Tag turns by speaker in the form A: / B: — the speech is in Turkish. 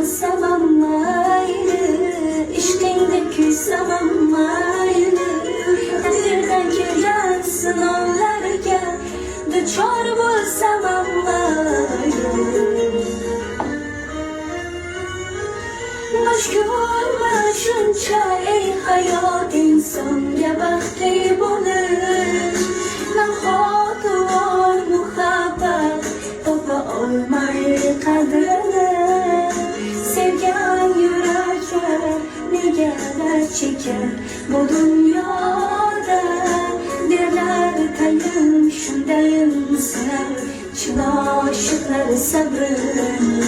A: bo'lsamam mayli, ishqingda kuysam mayli, taqdirdan kelgan sinovlarga duchor bo'lsam mayli. Mashgulma shuncha ey hayot, insonga baxtli bo'lish, nahoti bor muhabbat topa olmay qadrini, sevgan yuraklar negalar chekar bu dunyoda, derlar tayin shundayin sinar chin oshiqlar sabri.